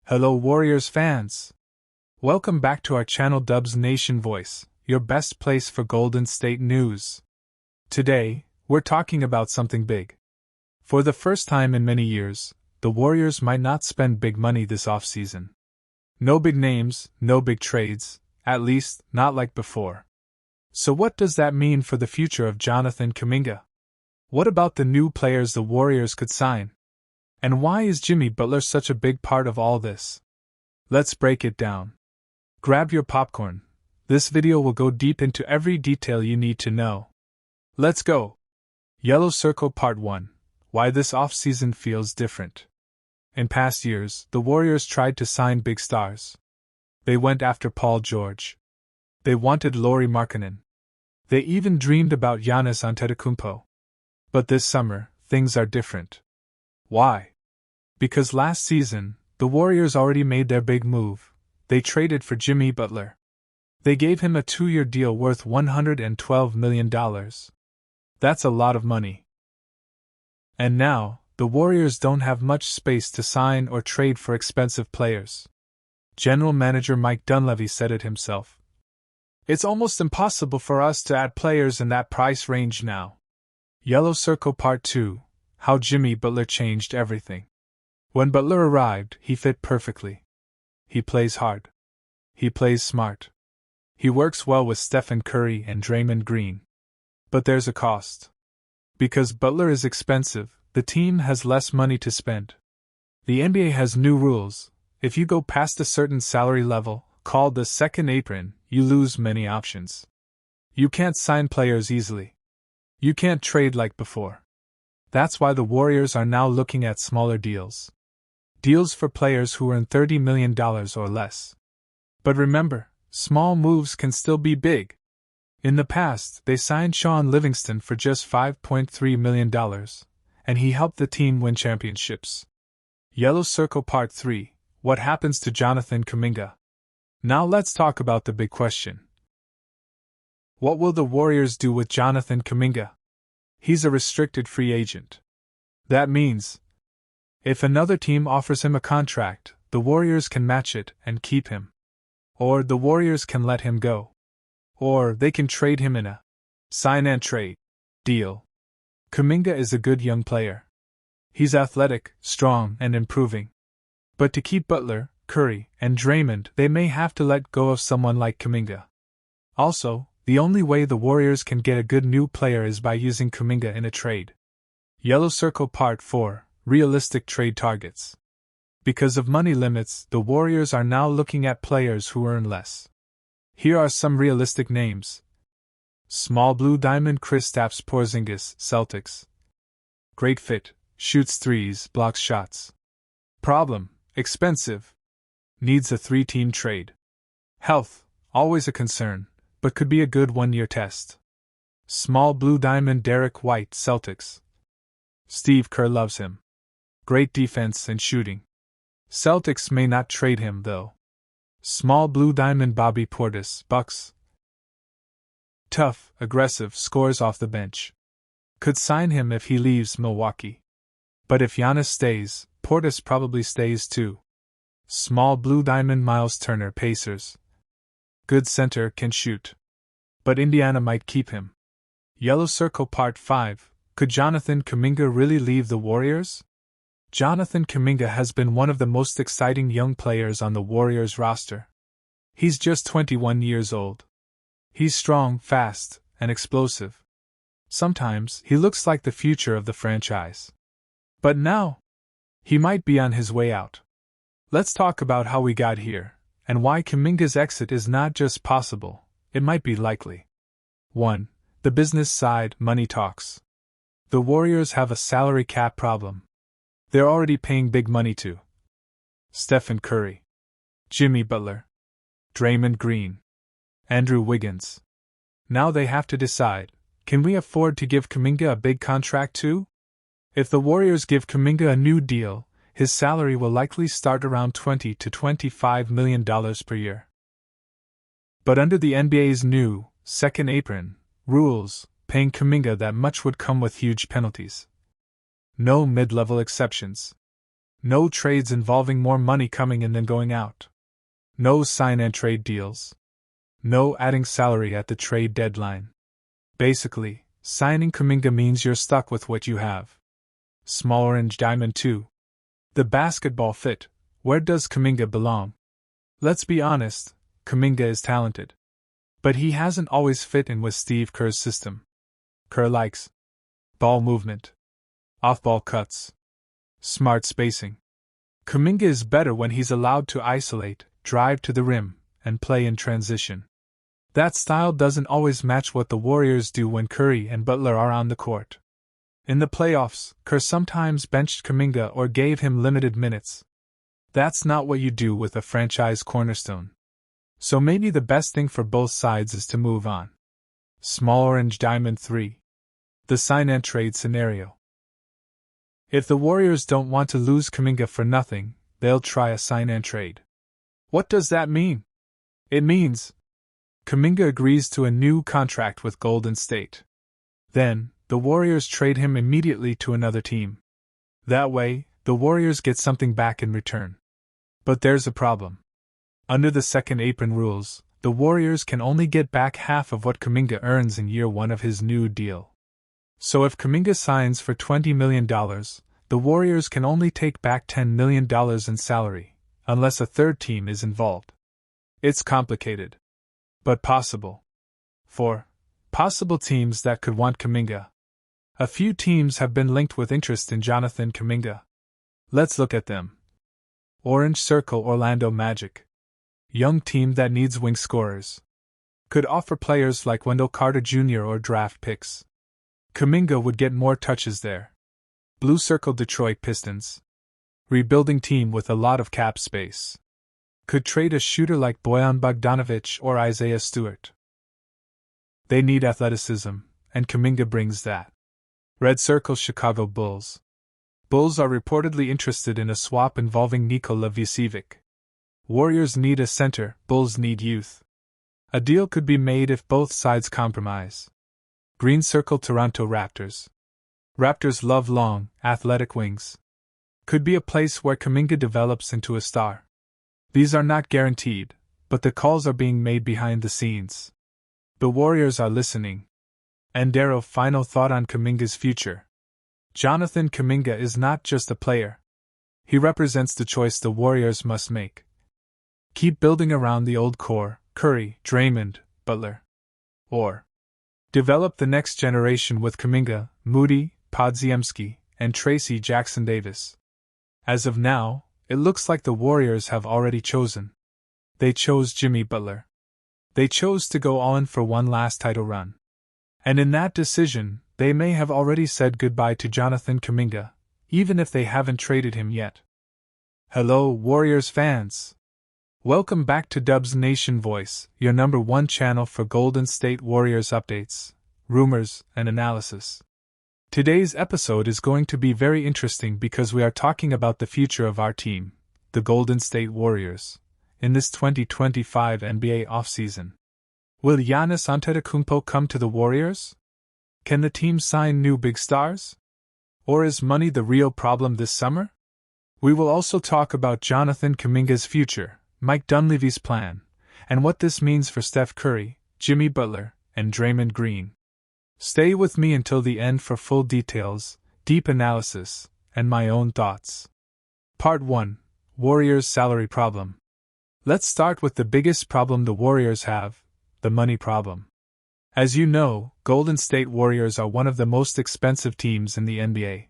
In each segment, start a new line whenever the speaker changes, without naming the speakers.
Hello Warriors fans! Welcome back to our channel Dubs Nation Voice, your best place for Golden State news. Today, we're talking about something big. For the first time in many years, the Warriors might not spend big money this offseason. No big names, no big trades, at least, not like before. So what does that mean for the future of Jonathan Kuminga? What about the new players the Warriors could sign? And why is Jimmy Butler such a big part of all this? Let's break it down. Grab your popcorn. This video will go deep into every detail you need to know. Let's go! Yellow Circle Part 1. Why this offseason feels different. In past years, the Warriors tried to sign big stars. They went after Paul George. They wanted Lauri Markkanen. They even dreamed about Giannis Antetokounmpo. But this summer, things are different. Why? Because last season, the Warriors already made their big move. They traded for Jimmy Butler. They gave him a 2-year deal worth $112 million. That's a lot of money. And now, the Warriors don't have much space to sign or trade for expensive players. General Manager Mike Dunleavy said it himself. It's almost impossible for us to add players in that price range now. Yellow Circle Part 2. How Jimmy Butler changed everything. When Butler arrived, he fit perfectly. He plays hard. He plays smart. He works well with Stephen Curry and Draymond Green. But there's a cost. Because Butler is expensive, the team has less money to spend. The NBA has new rules. If you go past a certain salary level, called the second apron, you lose many options. You can't sign players easily. You can't trade like before. That's why the Warriors are now looking at smaller deals. Deals for players who earn $30 million or less. But remember, small moves can still be big. In the past, they signed Shaun Livingston for just $5.3 million, and he helped the team win championships. Yellow Circle Part 3. What happens to Jonathan Kuminga? Now let's talk about the big question. What will the Warriors do with Jonathan Kuminga? He's a restricted free agent. That means, if another team offers him a contract, the Warriors can match it and keep him. Or the Warriors can let him go. Or they can trade him in a sign and trade deal. Kuminga is a good young player. He's athletic, strong, and improving. But to keep Butler, Curry, and Draymond, they may have to let go of someone like Kuminga. Also, the only way the Warriors can get a good new player is by using Kuminga in a trade. Yellow Circle Part 4. Realistic trade targets. Because of money limits, the Warriors are now looking at players who earn less. Here are some realistic names. Small blue diamond Kristaps Porzingis, Celtics. Great fit, shoots threes, blocks shots. Problem, expensive. Needs a 3-team trade. Health, always a concern, but could be a good 1-year test. Small blue diamond Derek White, Celtics. Steve Kerr loves him. Great defense and shooting. Celtics may not trade him though. Small blue diamond Bobby Portis, Bucks. Tough, aggressive, scores off the bench. Could sign him if he leaves Milwaukee. But if Giannis stays, Portis probably stays too. Small blue diamond Miles Turner, Pacers. Good center, can shoot. But Indiana might keep him. Yellow Circle Part 5. Could Jonathan Kuminga really leave the Warriors? Jonathan Kuminga has been one of the most exciting young players on the Warriors roster. He's just 21 years old. He's strong, fast, and explosive. Sometimes, he looks like the future of the franchise. But now, he might be on his way out. Let's talk about how we got here, and why Kuminga's exit is not just possible, it might be likely. 1. The business side, money talks. The Warriors have a salary cap problem. They're already paying big money to Stephen Curry, Jimmy Butler, Draymond Green, Andrew Wiggins. Now they have to decide, can we afford to give Kuminga a big contract too? If the Warriors give Kuminga a new deal, his salary will likely start around $20 to $25 million per year. But under the NBA's new second apron rules, paying Kuminga that much would come with huge penalties. No mid-level exceptions. No trades involving more money coming in than going out. No sign-and-trade deals. No adding salary at the trade deadline. Basically, signing Kuminga means you're stuck with what you have. Small orange diamond 2. The basketball fit. Where does Kuminga belong? Let's be honest, Kuminga is talented. But he hasn't always fit in with Steve Kerr's system. Kerr likes ball movement, off-ball cuts, smart spacing. Kuminga is better when he's allowed to isolate, drive to the rim, and play in transition. That style doesn't always match what the Warriors do when Curry and Butler are on the court. In the playoffs, Kerr sometimes benched Kuminga or gave him limited minutes. That's not what you do with a franchise cornerstone. So maybe the best thing for both sides is to move on. Small orange diamond 3. The sign-and-trade scenario. If the Warriors don't want to lose Kuminga for nothing, they'll try a sign-and-trade. What does that mean? It means Kuminga agrees to a new contract with Golden State. Then, the Warriors trade him immediately to another team. That way, the Warriors get something back in return. But there's a problem. Under the second apron rules, the Warriors can only get back half of what Kuminga earns in year one of his new deal. So if Kuminga signs for $20 million, the Warriors can only take back $10 million in salary, unless a third team is involved. It's complicated. But possible. For possible teams that could want Kuminga. A few teams have been linked with interest in Jonathan Kuminga. Let's look at them. Orange Circle Orlando Magic. Young team that needs wing scorers. Could offer players like Wendell Carter Jr. or draft picks. Kuminga would get more touches there. Blue Circle Detroit Pistons. Rebuilding team with a lot of cap space. Could trade a shooter like Bojan Bogdanovic or Isaiah Stewart. They need athleticism, and Kuminga brings that. Red Circle Chicago Bulls. Bulls are reportedly interested in a swap involving Nikola Vucevic. Warriors need a center, Bulls need youth. A deal could be made if both sides compromise. Green Circle Toronto Raptors. Raptors love long, athletic wings. Could be a place where Kuminga develops into a star. These are not guaranteed, but the calls are being made behind the scenes. The Warriors are listening. Endero final thought on Kuminga's future. Jonathan Kuminga is not just a player. He represents the choice the Warriors must make. Keep building around the old core, Curry, Draymond, Butler. Or develop the next generation with Kuminga, Moody, Podziemski, and Tracy Jackson-Davis. As of now, it looks like the Warriors have already chosen. They chose Jimmy Butler. They chose to go all in for one last title run. And in that decision, they may have already said goodbye to Jonathan Kuminga, even if they haven't traded him yet. Hello, Warriors fans! Welcome back to Dubs Nation Voice, your #1 channel for Golden State Warriors updates, rumors, and analysis. Today's episode is going to be very interesting because we are talking about the future of our team, the Golden State Warriors, in this 2025 NBA offseason. Will Giannis Antetokounmpo come to the Warriors? Can the team sign new big stars? Or is money the real problem this summer? We will also talk about Jonathan Kuminga's future, Mike Dunleavy's plan, and what this means for Steph Curry, Jimmy Butler, and Draymond Green. Stay with me until the end for full details, deep analysis, and my own thoughts. Part 1: Warriors' salary problem. Let's start with the biggest problem the Warriors have, the money problem. As you know, Golden State Warriors are one of the most expensive teams in the NBA.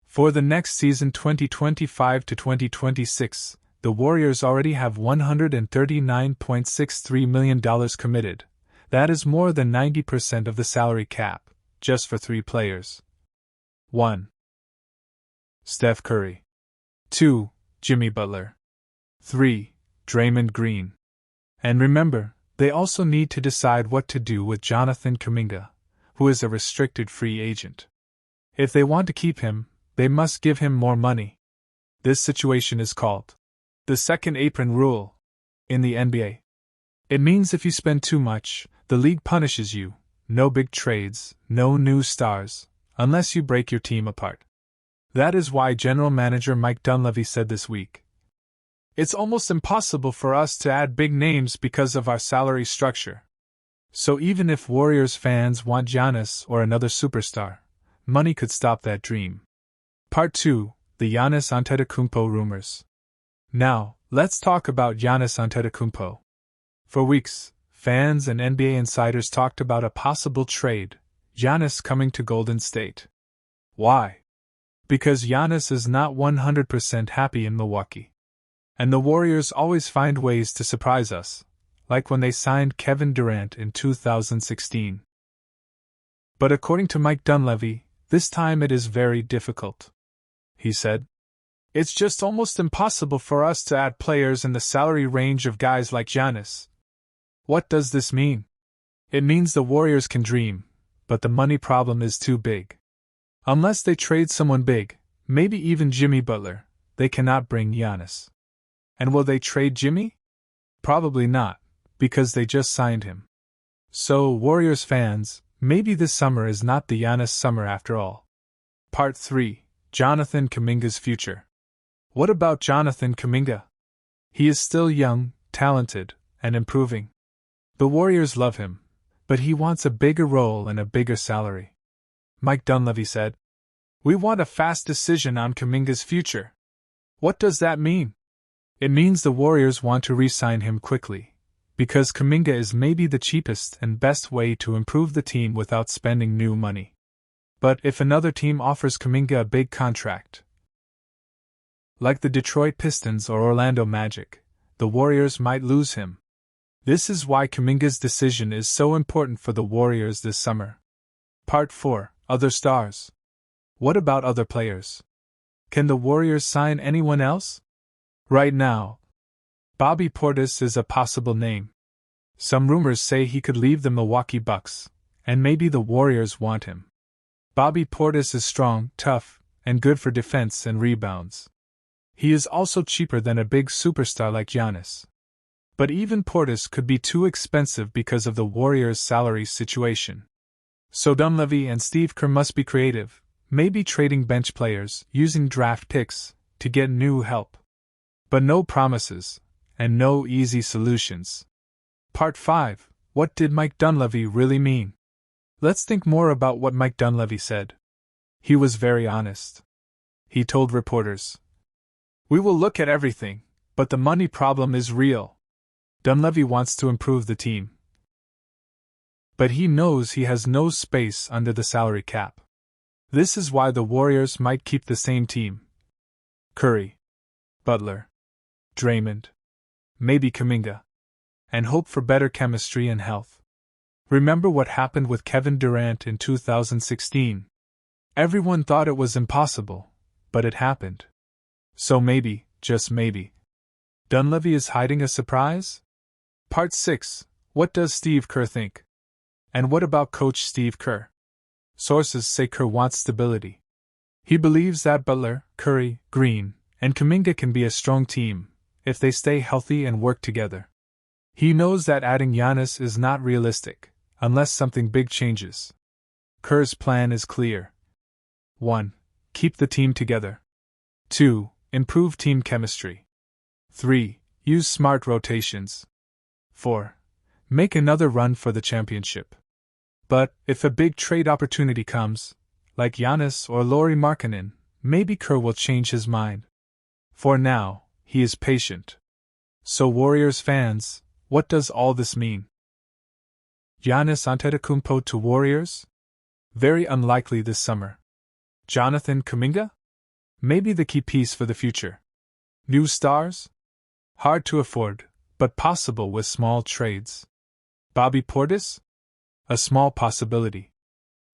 For the next season 2025 to 2026, the Warriors already have $139.63 million committed. That is more than 90% of the salary cap, just for 3 players. 1. Steph Curry. 2. Jimmy Butler. 3. Draymond Green. And remember, they also need to decide what to do with Jonathan Kuminga, who is a restricted free agent. If they want to keep him, they must give him more money. This situation is called the second apron rule in the NBA. It means if you spend too much, the league punishes you. No big trades, no new stars, unless you break your team apart. That is why General Manager Mike Dunleavy said this week, "It's almost impossible for us to add big names because of our salary structure. So even if Warriors fans want Giannis or another superstar, money could stop that dream." Part 2. The Giannis Antetokounmpo rumors. Now, let's talk about Giannis Antetokounmpo. For weeks, fans and NBA insiders talked about a possible trade, Giannis coming to Golden State. Why? Because Giannis is not 100% happy in Milwaukee. And the Warriors always find ways to surprise us, like when they signed Kevin Durant in 2016. But according to Mike Dunleavy, this time it is very difficult. He said, "It's just almost impossible for us to add players in the salary range of guys like Giannis." What does this mean? It means the Warriors can dream, but the money problem is too big. Unless they trade someone big, maybe even Jimmy Butler, they cannot bring Giannis. And will they trade Jimmy? Probably not, because they just signed him. So, Warriors fans, maybe this summer is not the Giannis summer after all. Part 3. Jonathan Kuminga's future. What about Jonathan Kuminga? He is still young, talented, and improving. The Warriors love him, but he wants a bigger role and a bigger salary. Mike Dunleavy said, "We want a fast decision on Kuminga's future." What does that mean? It means the Warriors want to re-sign him quickly, because Kuminga is maybe the cheapest and best way to improve the team without spending new money. But if another team offers Kuminga a big contract, like the Detroit Pistons or Orlando Magic, the Warriors might lose him. This is why Kuminga's decision is so important for the Warriors this summer. Part 4. Other stars. What about other players? Can the Warriors sign anyone else? Right now, Bobby Portis is a possible name. Some rumors say he could leave the Milwaukee Bucks, and maybe the Warriors want him. Bobby Portis is strong, tough, and good for defense and rebounds. He is also cheaper than a big superstar like Giannis. But even Portis could be too expensive because of the Warriors' salary situation. So Dunleavy and Steve Kerr must be creative, maybe trading bench players, using draft picks, to get new help. But no promises, and no easy solutions. Part 5. What did Mike Dunleavy really mean? Let's think more about what Mike Dunleavy said. He was very honest. He told reporters, "We will look at everything, but the money problem is real." Dunleavy wants to improve the team, but he knows he has no space under the salary cap. This is why the Warriors might keep the same team. Curry, Butler, Draymond, maybe Kuminga, and hope for better chemistry and health. Remember what happened with Kevin Durant in 2016? Everyone thought it was impossible, but it happened. So maybe, just maybe, Dunleavy is hiding a surprise? Part 6. What does Steve Kerr think? And what about Coach Steve Kerr? Sources say Kerr wants stability. He believes that Butler, Curry, Green, and Kuminga can be a strong team if they stay healthy and work together. He knows that adding Giannis is not realistic, unless something big changes. Kerr's plan is clear. 1. Keep the team together. 2. Improve team chemistry. 3. Use smart rotations. 4. Make another run for the championship. But, if a big trade opportunity comes, like Giannis or Lauri Markkanen, maybe Kerr will change his mind. For now, he is patient. So Warriors fans, what does all this mean? Giannis Antetokounmpo to Warriors? Very unlikely this summer. Jonathan Kuminga? Maybe the key piece for the future. New stars? Hard to afford, but possible with small trades. Bobby Portis? A small possibility.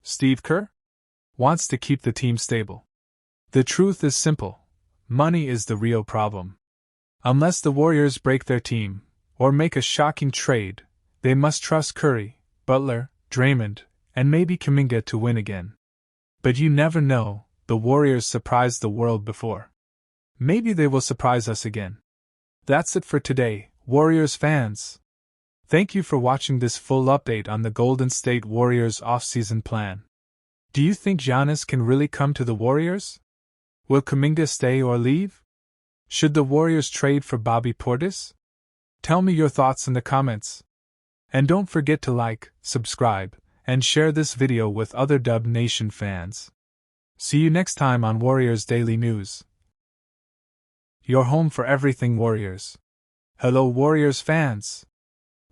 Steve Kerr? Wants to keep the team stable. The truth is simple. Money is the real problem. Unless the Warriors break their team, or make a shocking trade, they must trust Curry, Butler, Draymond, and maybe Kuminga to win again. But you never know, the Warriors surprised the world before. Maybe they will surprise us again. That's it for today, Warriors fans. Thank you for watching this full update on the Golden State Warriors offseason plan. Do you think Giannis can really come to the Warriors? Will Kuminga stay or leave? Should the Warriors trade for Bobby Portis? Tell me your thoughts in the comments. And don't forget to like, subscribe, and share this video with other Dub Nation fans. See you next time on Warriors Daily News, your home for everything Warriors. Hello Warriors fans!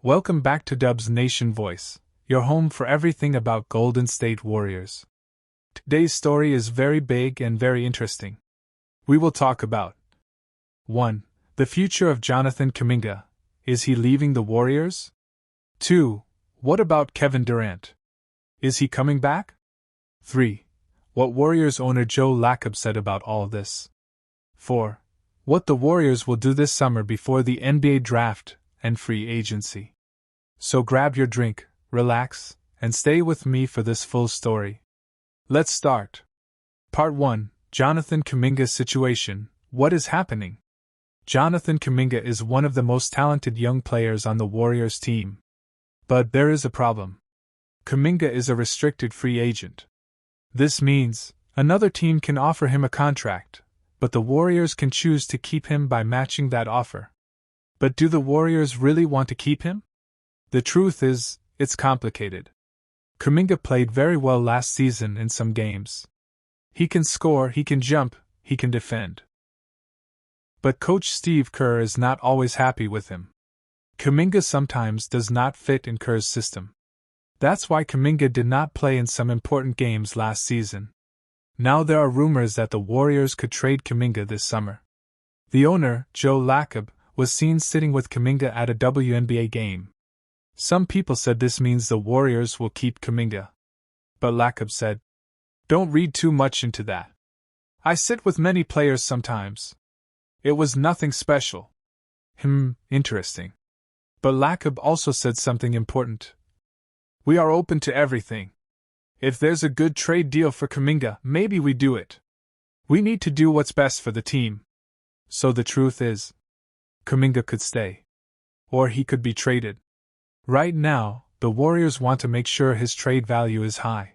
Welcome back to Dubs Nation Voice, your home for everything about Golden State Warriors. Today's story is very big and very interesting. We will talk about 1. The future of Jonathan Kuminga. Is he leaving the Warriors? 2. What about Kevin Durant? Is he coming back? 3. What Warriors owner Joe Lacob said about all this. 4. What the Warriors will do this summer before the NBA draft and free agency. So grab your drink, relax, and stay with me for this full story. Let's start. Part 1. Jonathan Kuminga's situation. What is happening? Jonathan Kuminga is one of the most talented young players on the Warriors team. But there is a problem. Kuminga is a restricted free agent. This means another team can offer him a contract, but the Warriors can choose to keep him by matching that offer. But do the Warriors really want to keep him? The truth is, it's complicated. Kuminga played very well last season in some games. He can score, he can jump, he can defend. But Coach Steve Kerr is not always happy with him. Kuminga sometimes does not fit in Kerr's system. That's why Kuminga did not play in some important games last season. Now there are rumors that the Warriors could trade Kuminga this summer. The owner, Joe Lacob, was seen sitting with Kuminga at a WNBA game. Some people said this means the Warriors will keep Kuminga. But Lacob said, "Don't read too much into that. I sit with many players sometimes. It was nothing special." Interesting. But Lacob also said something important. "We are open to everything. If there's a good trade deal for Kuminga, maybe we do it. We need to do what's best for the team." So the truth is, Kuminga could stay. Or he could be traded. Right now, the Warriors want to make sure his trade value is high.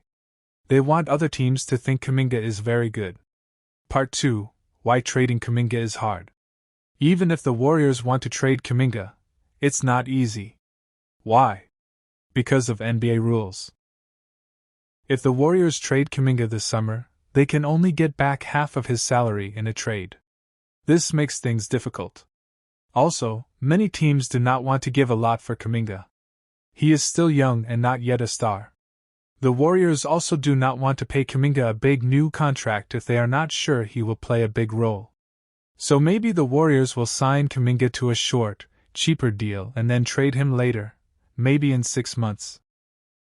They want other teams to think Kuminga is very good. Part 2. Why trading Kuminga is hard. Even if the Warriors want to trade Kuminga, it's not easy. Why? Because of NBA rules. If the Warriors trade Kuminga this summer, they can only get back half of his salary in a trade. This makes things difficult. Also, many teams do not want to give a lot for Kuminga. He is still young and not yet a star. The Warriors also do not want to pay Kuminga a big new contract if they are not sure he will play a big role. So maybe the Warriors will sign Kuminga to a short, cheaper deal and then trade him later, maybe in 6 months.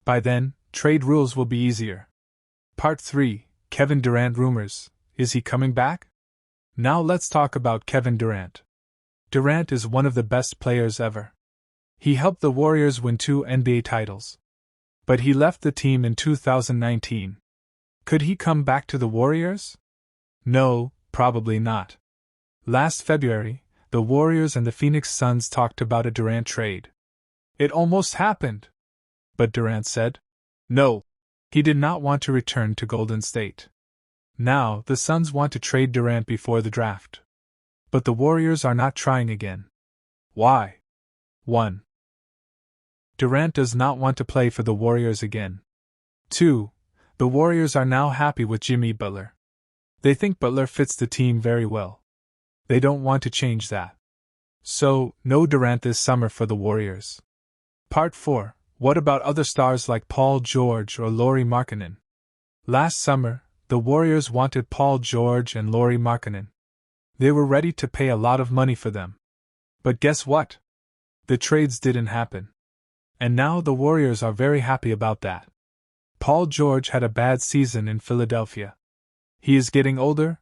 By then, trade rules will be easier. Part 3. Kevin Durant rumors. Is he coming back? Now let's talk about Kevin Durant. Durant is one of the best players ever. He helped the Warriors win 2 NBA titles. But he left the team in 2019. Could he come back to the Warriors? No, probably not. Last February, the Warriors and the Phoenix Suns talked about a Durant trade. It almost happened. But Durant said, no. He did not want to return to Golden State. Now, the Suns want to trade Durant before the draft. But the Warriors are not trying again. Why? 1. Durant does not want to play for the Warriors again. 2. The Warriors are now happy with Jimmy Butler. They think Butler fits the team very well. They don't want to change that. So, no Durant this summer for the Warriors. Part 4. What about other stars like Paul George or Lauri Markkanen? Last summer, the Warriors wanted Paul George and Lauri Markkanen. They were ready to pay a lot of money for them. But guess what? The trades didn't happen. And now the Warriors are very happy about that. Paul George had a bad season in Philadelphia. He is getting older,